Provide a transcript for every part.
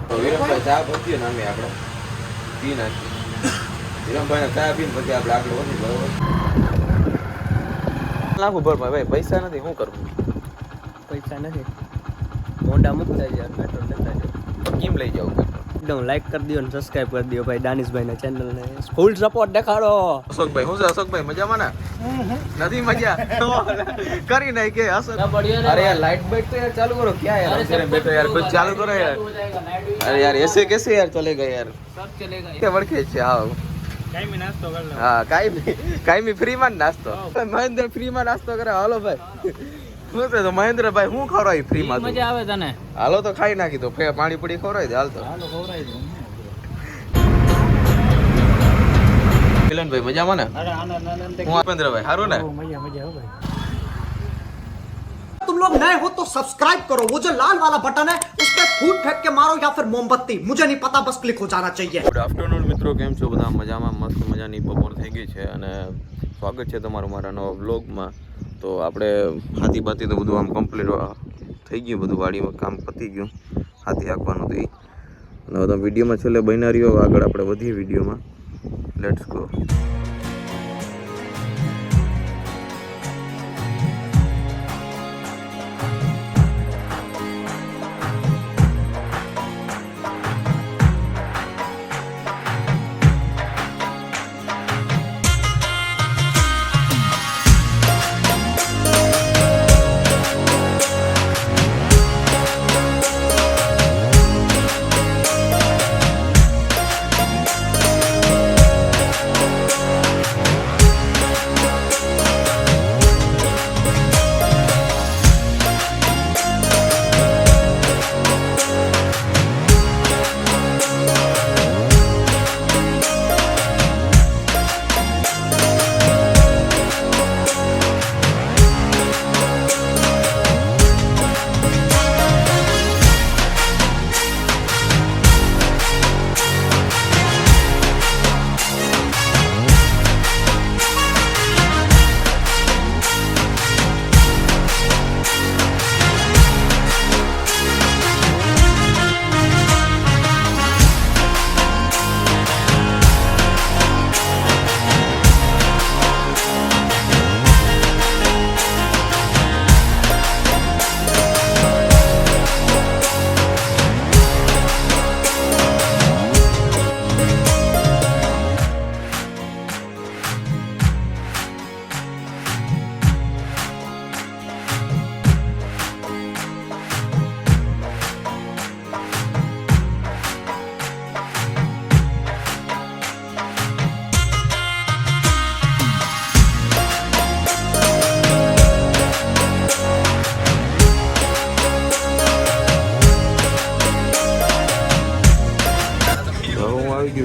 તો વિરમભાઈ ચા પીએ ને અમે આપણે પી નાખીએ. વિરમભાઈને ચા પીને પછી આપણે આગળ વધી બરોબર. નાખું ભરભાઈ ભાઈ પૈસા નથી શું કરવું? પૈસા નથી મોંડા મૂકતા યાર પેટ્રોલ લેતા જાવ. કેમ લઈ જાવ પેટ્રોલ? એકદમ લાઈક કરી દો ને સબસ્ક્રાઇબ કરી દો ભાઈ દાનિશભાઈ ના ચેનલ ને ફૂલ સપોર્ટ દેખાડો. અશોકભાઈ શું છે અશોકભાઈ મજામાં ને? નથી મજા કરી નહીં કે અશોક? અરે યાર લાઈટ બાઈટ તો યાર ચાલુ કરો. ક્યાં યાર અંધેરે બેઠો યાર कुछ चालू करो यार. अरे यार ऐसे कैसे यार चलेगा यार? सब चलेगा. क्या वड़के છે આવ કાઈ નાસ્તો કર લો. હા કાઈ ફ્રી માં નાસ્તો. મહેન્દ્ર ફ્રી માં નાસ્તો કરે. હાલો ભાઈ શું છે તો મહેન્દ્રભાઈ શું ખવડાવી ફ્રી માં? મજા આવે તને? હાલો તો ખાઈ નાખી તો પાણી પૂરી ખવડાવી દે. હાલ તો હાલો ખવડાવી દે. મિલનભાઈ મજામાં ને? અરે આનંદ હું મહેન્દ્રભાઈ હારું ને? મજા હો ભાઈ. तुम लोग नए हो तो सब्सक्राइब करो, वो जो लाल वाला बटन है उस पर फूट फेंक के मारो या फिर मोमबत्ती, मुझे नहीं पता, बस क्लिक हो जाना चाहिए. ગુડ આફ્ટરનૂન મિત્રો, કેમ છો બધા? મજામાં? મસ્ત મજાની બપોર થઈ ગઈ છે અને સ્વાગત છે તમારું મારા નવા વ્લોગમાં. તો આપણે હાથી બાથી તો બધું આમ કમ્પ્લીટ થઈ ગયું, બધું વાડીમાં કામ પતી ગયું, હાથી હાંકવાનું હતું. અને બધા વિડીયોમાં છેલ્લે બન્યા રહ્યો. આગળ આપણે વધીએ વિડીયોમાં. Let's go.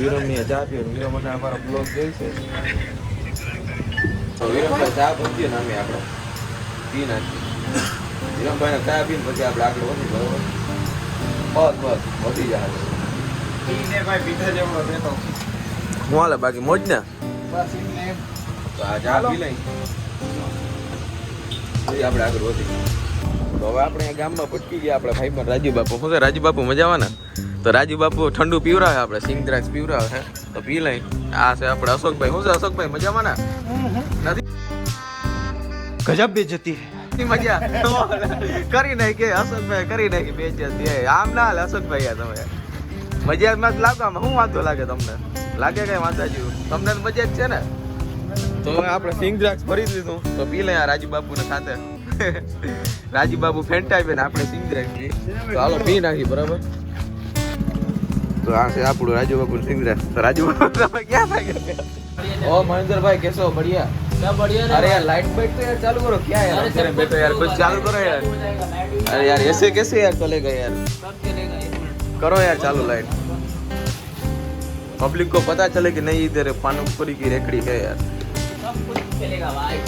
વિરમની ચા પીએ. વિરમ અને અમારો બ્લોગ જોઈ છે તો વિરમભાઈ ચા પીએ ને અમે આપણે પી નાખીએ. વિરમભાઈને ચા પીને પછી આપણે આગળ વધી બરોબર. બસ વધી જાય. હું હાલે બાકી મોજ ને? તો આ ચા પી લઈ પછી આપણે આગળ વધી. તો હવે આપણે ગામમાં પટકી ગયા આપણે ભાઈ રાજુ બાપુ. શું છે રાજુ બાપુ મજામાં ને? તો રાજુ બાપુ ઠંડુ પીવરાવે, આપણે સિંગ દ્રાક્ષ પીવરાવે છે તો પી લઈ. આ છે આપણે અશોકભાઈ. શું છે અશોકભાઈ મજામાં ને? નથી गजब बेइज्जती है. મજા કરી નાખી અશોકભાઈ, કરી નાખી બેઇજ્જતી. આમ ના હાલે અશોકભાઈ. યાર તમે મજામાં જ લાગો. આમાં શું વાંધો લાગે તમને? લાગે કઈ વાંધા જેવું? તમને મજા જ છે ને? તો આપણે સિંગ દ્રાક્ષ ભરી દીધું તો પી લઈ રાજુ બાપુ ને સાથે. રાજુ બાપુ ફેન્ટાઈ ને આપણે સિંગ દ્રાક્ષ પી. તો હાલો પી નાખી બરાબર. તો આ છે આપણું રાજુ બાપુ સિંગ દ્રાક્ષ. તો રાજુ બાપુ તમે ક્યાં ભાઈ ગયા? ઓ મહેન્દ્રભાઈ કેસો બઢિયા? क्या बढ़िया. अरे यार लाइट बाइट तो यार चालू करो. क्या यार अंधेरे में बैठो यार, कुछ चालू करो यार. अरे यार ऐसे कैसे यार चलेगा यार? सब चलेगा. करो यार चालू लाइट. पब्लिक को पता चले कि नहीं इधर पानीपुरी की रेकड़ी है यार. सब कुछ चलेगा भाई.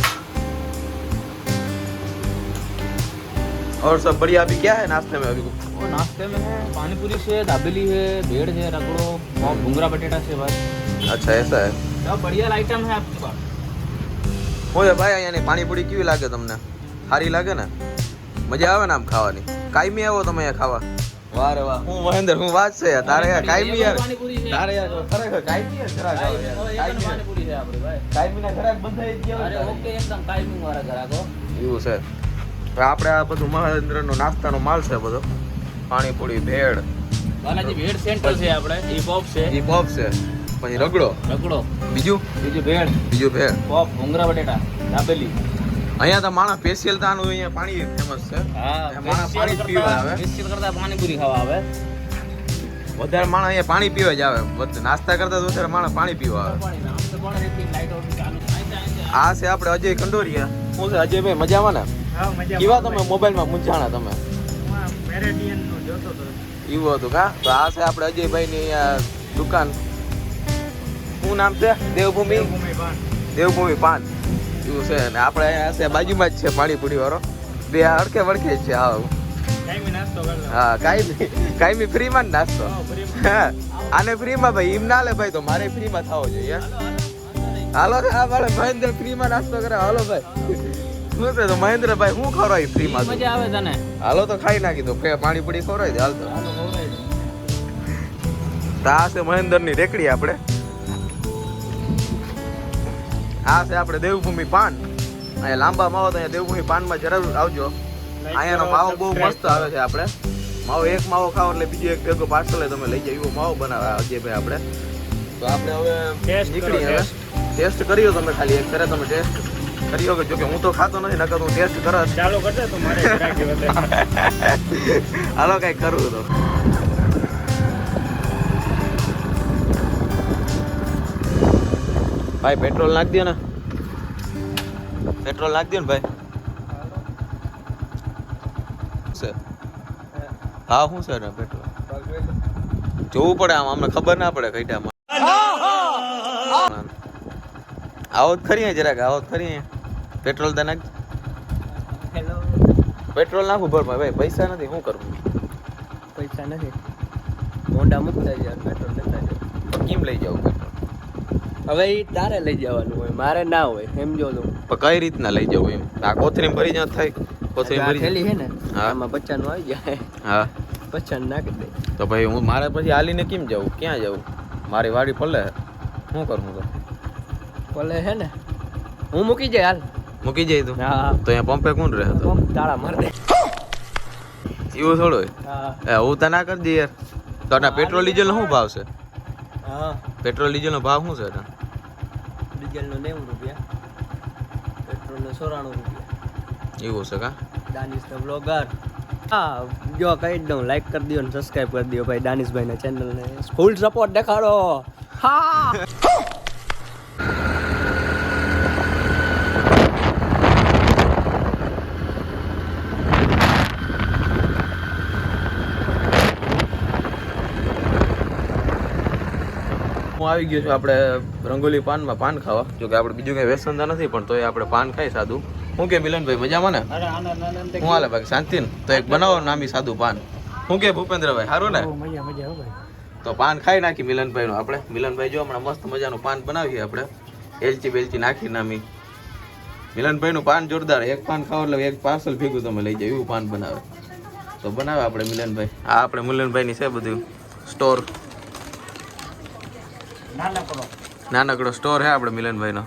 और सब बढ़िया. अभी क्या है नाश्ते में? अभी वो नाश्ते में है पानीपुरी से, दाबेली है, भेड़ है, रगड़ो और भुंगरा बटेटा से भाई. अच्छा ऐसा है. सब बढ़िया आइटम है आपके पास. હોય ભાઈ અહીંયાની પાણીપુરી કેવી લાગે તમને? સારી લાગે ને? મજા આવે ને આમ ખાવાની? કાયમી આવો તમે અહીંયા ખાવા? વાહ રે વાહ હું મહેન્દ્ર હું વાત છે યાર તારે યાર કાયમી યાર પાણીપુરી છે. તારે યાર ખરેખર કાયમી યાર ઘરાક આવે યાર હવે એક જ કાયમી પાણીપુરી છે આપણી ભાઈ. કાયમીના ઘરાક બંધાઈ જ ગયા અરે હોય ઓકે એકદમ કાયમી વાળા ગ્રાહકો. એવું છે હવે આપણે આ બધું મહેન્દ્રનો નાસ્તાનો માલ છે બધો પાણીપુરી ભેળ બાલાજી ભેળ સેન્ટર છે આપણે ઈ પોપ છે ઈ પોપ છે પછી રગડો રગડો બીજું બીજું ભેળ ભેળ પોપ ભૂંગરા બટેટા દાબેલી. અહીંયા તો માણસ સ્પેશિયલ તાનું અહીંયા પાણી ફેમસ છે હા માણસ પાણી જ પીવા આવે સ્પેશિયલ કરતા પાણીપુરી ખાવા આવે. વધારે માણસ અહીંયા પાણી પીવા જ આવે નાસ્તા કરતા તો વધારે માણસ પાણી પીવા આવે પાણી આમ તો પણ એટલી લાઈટ આવતી ચાલુ થાય. આ છે આપણે અજય કંડોરિયા શું છે અજયભાઈ મજામાં ને હા મજા કેવા તમે મોબાઈલમાં મૂંઝાણા તમે મેરેડિયન નો જોતો તો એવું હતું કા તો આ છે આપણે અજયભાઈની અહીંયા દુકાન શું નામ છે દેવભૂમિ દેવભૂમિ પાન એવું છે ને આપણે અહીંયા છે બાજુમાં જ છે પાણીપુરી વાળો બે હડકે વળકે જ છે હા ટાઈમ નાસ્તો કરતો હા કાયમી ફ્રીમાં જ નાસ્તો હા આને ફ્રીમાં ભાઈ એમ ના લે ભાઈ તો મારે ફ્રીમાં થવો જોઈએ હાલો ને આ મારે મહેન્દ્ર ફ્રીમાં નાસ્તો કરે હાલો ભાઈ શું છે તો મહેન્દ્રભાઈ શું ખવડાવી ફ્રીમાં મજા આવે તને. હાલો તો ખાઈ નાખી તો પાણીપુરી ખવડાવી દે હાલ તો આ છે મહેન્દ્રની રેકડી આપણે આ છે આપણે દેવભૂમિ પાન અહીંયા લાંબા માવો તો અહીંયા દેવભૂમિ પાનમાં જરૂર આવજો અહીંયાનો માવો બહુ મસ્ત આવે છે આપણે માવો એક માવો ખાઓ એટલે બીજો એક ભેગો પાર્સલ તમે લઈ જાય એવો માવો બનાવે અજયભાઈ આપણે તો આપણે હવે નીકળી હવે ટેસ્ટ કર્યો તમે ખાલી એક ફેરે તમે ટેસ્ટ કર્યો કે જો કે હું તો ખાતો નથી નકર હું ટેસ્ટ કરત ચાલો કરજે તો મારે રાખી વધારે હાલો કઈ કરવું તો ભાઈ પેટ્રોલ નાખ દો ને પેટ્રોલ નાખ દો ને ભાઈ છે હા શું છે ને પેટ્રોલ જોવું પડે આમ અમને ખબર ના પડે કઈ ટાઈમ આવો જ ખરી જરાક આવો જ ખરી પેટ્રોલ તો નાખ હેલો પેટ્રોલ નાખું ભર ભાઈ પૈસા નથી શું કરવું પૈસા નથી મોંડા મૂકતા યાર પેટ્રોલ લેતા જાય તો કેમ લઈ જાવ પેટ્રોલ હવે ઈ તારે લઈ જવાનું હોય મારે ના હોય સમજો તો પણ કઈ રીતના લઈ જવું એમ આ કોથળી ભરી જ થાય કોથળી આ ભરી થેલી છે ને હા. આમાં બચ્ચાનું આવી જાય હા બચ્ચાને નાખી દે તો ભાઈ હું મારે પછી હાલીને કેમ જવું ક્યાં જવું મારી વાડી પલે શું કરું તો બોલે છે ને હું મૂકી જાય હાલ મૂકી જાય તું હા તો અહીંયા પંપે કોણ રહે તો તાળા માર દે એવું થોડું હોય હા હું તો ના કરી દે યાર તો આના પેટ્રોલ ડીઝલ નો શું ભાવ છે હા પેટ્રોલ ડીઝલ નો ભાવ શું છે આના? ડીઝલનો 90 રૂપિયા પેટ્રોલનો 94 રૂપિયા એવું છે કા દાનિશ ધ બ્લોગર હા જો કહી જ દઉં લાઈક કરી દો ને સબસ્ક્રાઇબ કરી દો ભાઈ દાનિશભાઈના ચેનલને ફૂલ સપોર્ટ દેખાડો હા હું આવી ગયો છું આપણે રંગોલી પાનમાં પાન ખાવા જો કે આપણે બીજું કઈ વ્યસનતા નથી પણ તોય આપણે પાન ખાઈ સાદું શું કે મિલનભાઈ મજામાં ને અરે આનંદ હું હાલે બાકી શાંતિ ને તો એક બનાવો નામી સાદું પાન શું કે ભૂપેન્દ્રભાઈ સારું ને મજા મજા હો ભાઈ તો પાન ખાઈ નાખી મિલનભાઈનું આપણે મિલનભાઈ જો હમણાં મસ્ત મજાનું પાન બનાવીએ આપણે એલચી બેલચી નાખી નામી મિલનભાઈનું પાન જોરદાર એક પાન ખાવ એટલે એક પાર્સલ ભેગું તમે લઈ જાવ એવું પાન બનાવે તો બનાવે આપણે મિલનભાઈ આ આપણે મિલનભાઈની છે બધું સ્ટોર નાનકડો સ્ટોર હે આપણે મિલનભાઈનો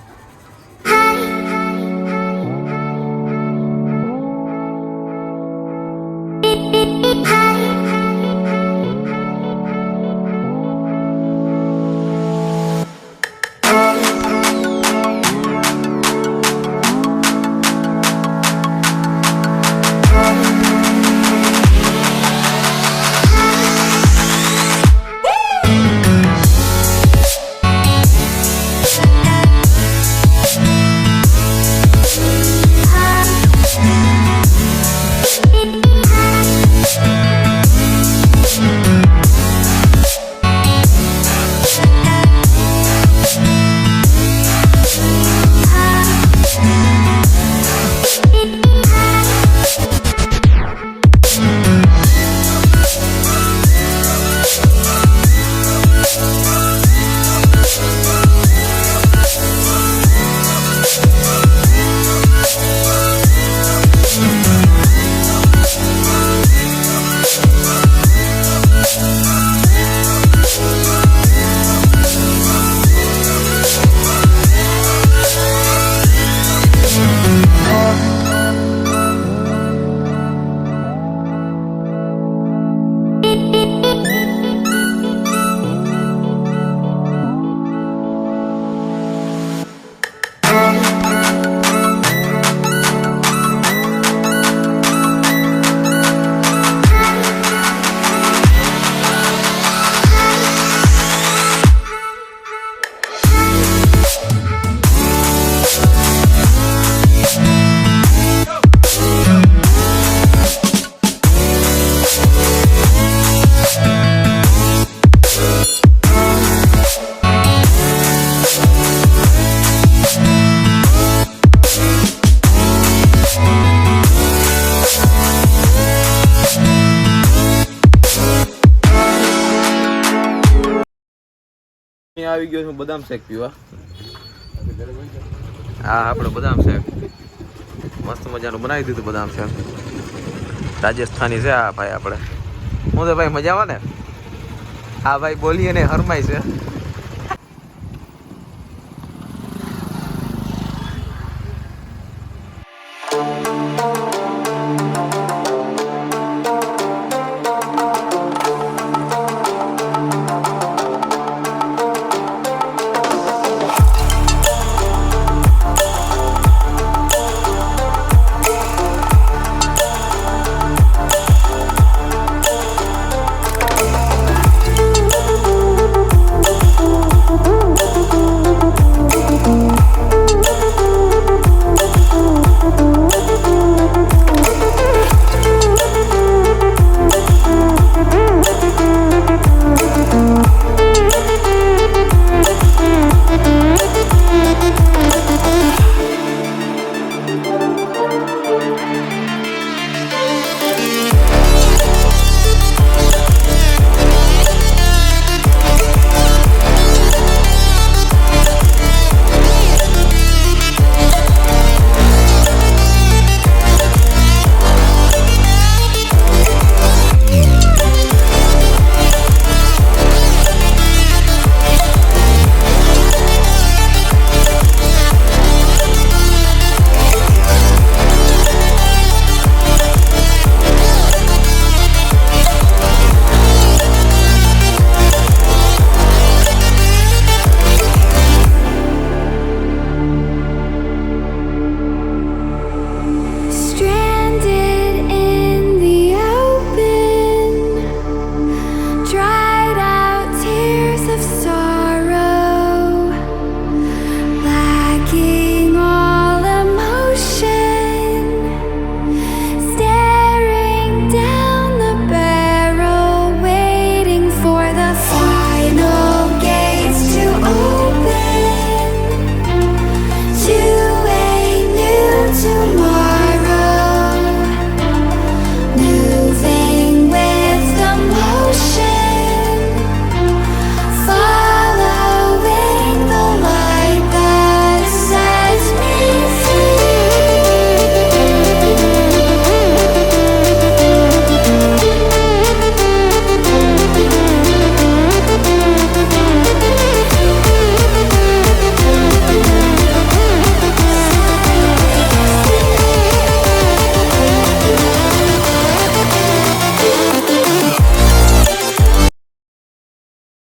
અહીંયા આવી ગયો છું બદામ શેક પીવા. હા આપણે બદામ શેક મસ્ત મજાનું બનાવી દીધું બદામ શેક. રાજસ્થાની છે આ ભાઈ આપણે. હું તો ભાઈ મજામાં ને? હા ભાઈ બોલીએ ને હરમાય છે.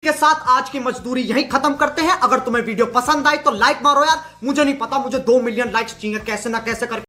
के साथ आज की मजदूरी यहीं खत्म करते हैं. अगर तुम्हें वीडियो पसंद आई तो लाइक मारो यार. मुझे नहीं पता, मुझे 2 मिलियन लाइक्स चाहिए कैसे ना कैसे करके.